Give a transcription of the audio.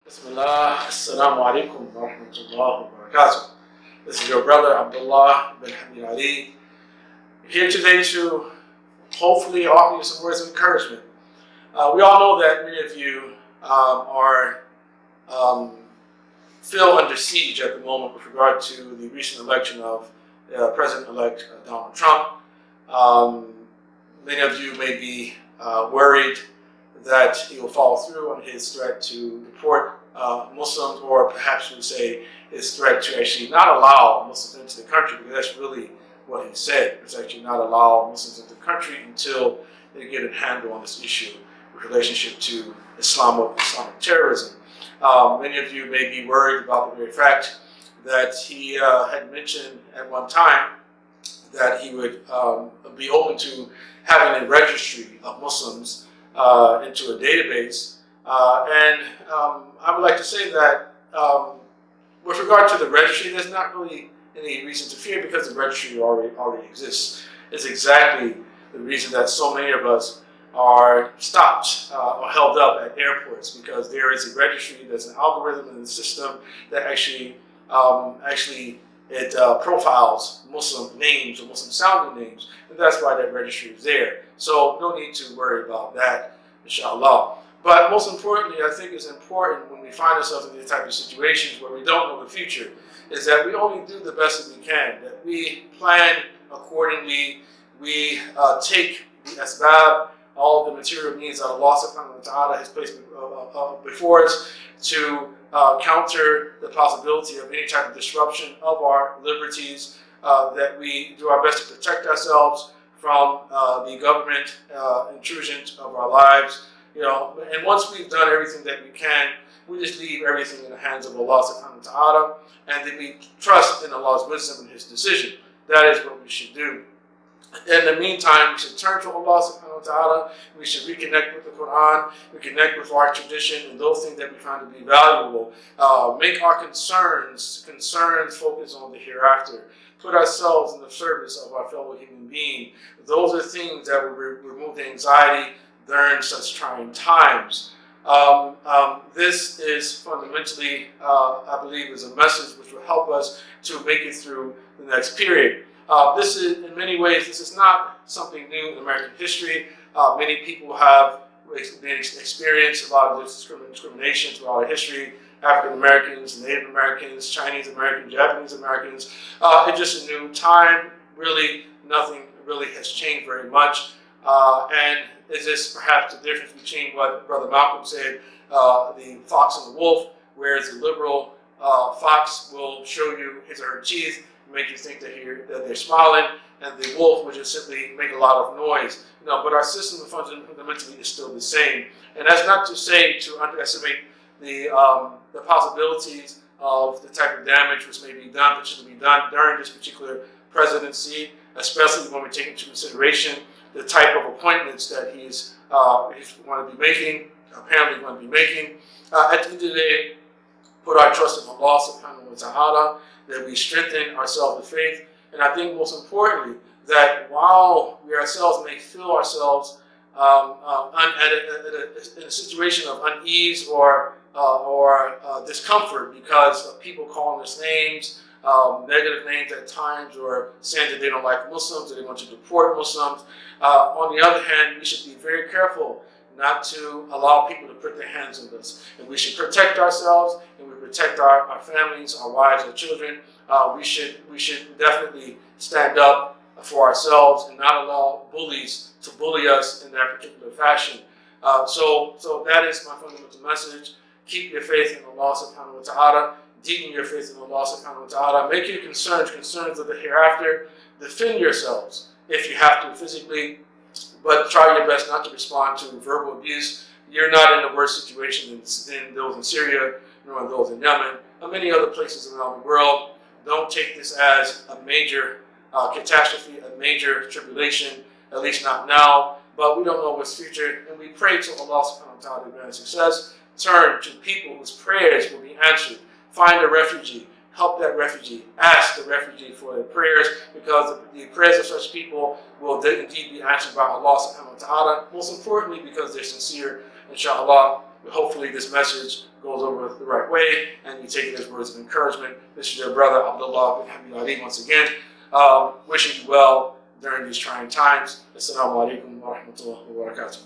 Bismillah, Assalamu alaikum wa rahmatullahi wa barakatuh. This is your brother Abdullah bin Hamid Ali, here today to hopefully offer you some words of encouragement. We all know that many of you feel under siege at the moment with regard to the recent election of President-elect Donald Trump. Many of you may be worried that he will follow through on his threat to deport Muslims, or perhaps we would say his threat to actually not allow Muslims into the country, because that's really what he said. It's actually not allow Muslims into the country until they get a handle on this issue with relationship to Islamic terrorism. Many of you may be worried about the very fact that he had mentioned at one time that he would be open to having a registry of Muslims into a database. I would like to say that with regard to the registry, there's not really any reason to fear, because the registry already exists. It's exactly the reason that so many of us are stopped or held up at airports, because there is a registry, there's an algorithm in the system that actually profiles Muslim names or Muslim sounding names, and that's why that registry is there. So no need to worry about that, inshallah. But most importantly, I think it's important when we find ourselves in these type of situations where we don't know the future, is that we only do the best that we can, that we plan accordingly, we take the asbab, all the material needs that Allah subhanahu wa ta'ala has placed before us to counter the possibility of any type of disruption of our liberties, that we do our best to protect ourselves from the government intrusion of our lives. And once we've done everything that we can, we just leave everything in the hands of Allah subhanahu wa ta'ala, and then we trust in Allah's wisdom and His decision. That is what we should do. In the meantime, we should turn to Allah subhanahu wa ta'ala, we should reconnect with the Quran, reconnect with our tradition and those things that we find to be valuable. Make our concerns focus on the hereafter. Put ourselves in the service of our fellow human being. Those are things that will remove the anxiety during such trying times. This is fundamentally, I believe, is a message which will help us to make it through the next period. This is, in many ways, this is not something new in American history. Many people have experienced a lot of discrimination throughout our history. African Americans, Native Americans, Chinese Americans, Japanese Americans. It's just a new time. Really, nothing really has changed very much. And it's just perhaps the difference between what Brother Malcolm said, the fox and the wolf, whereas the liberal fox will show you his or her teeth, make you think that they're smiling, and the wolf would just simply make a lot of noise. But our system fundamentally is still the same. And that's not to say to underestimate the possibilities of the type of damage which may be done, during this particular presidency, especially when we take into consideration the type of appointments that he's going to be making, apparently going to be making. At the end of the day, put our trust in Allah subhanahu wa ta'ala, that we strengthen ourselves with faith, and I think most importantly, that while we ourselves may feel ourselves in a situation of unease or discomfort because of people calling us names, negative names at times, or saying that they don't like Muslims, that they want to deport Muslims. On the other hand, we should be very careful not to allow people to put their hands on us. And we should protect ourselves, and we protect our families, our wives, our children. We should definitely stand up for ourselves and not allow bullies to bully us in that particular fashion. So that is my fundamental message. Keep your faith in Allah subhanahu wa ta'ala. Deepen your faith in Allah subhanahu wa ta'ala. Make your concerns of the hereafter. Defend yourselves if you have to physically, but try your best not to respond to verbal abuse. You're not in a worse situation than those in Syria, nor those in Yemen, and many other places around the world. Don't take this as a major catastrophe, a major tribulation, at least not now, but we don't know what's future, and we pray to Allah subhanahu wa ta'ala to grant success. Turn to people whose prayers will be answered. Find a refugee. Help that refugee. Ask the refugee for their prayers, because the prayers of such people will indeed be answered by Allah subhanahu wa ta'ala. Most importantly, because they're sincere, inshallah. hopefully this message goes over the right way and you take it as words of encouragement. This is your brother Abdullah bin Hamid once again, wishing you well during these trying times. Assalamu alaikum wa rahmatullahi wa barakatuh.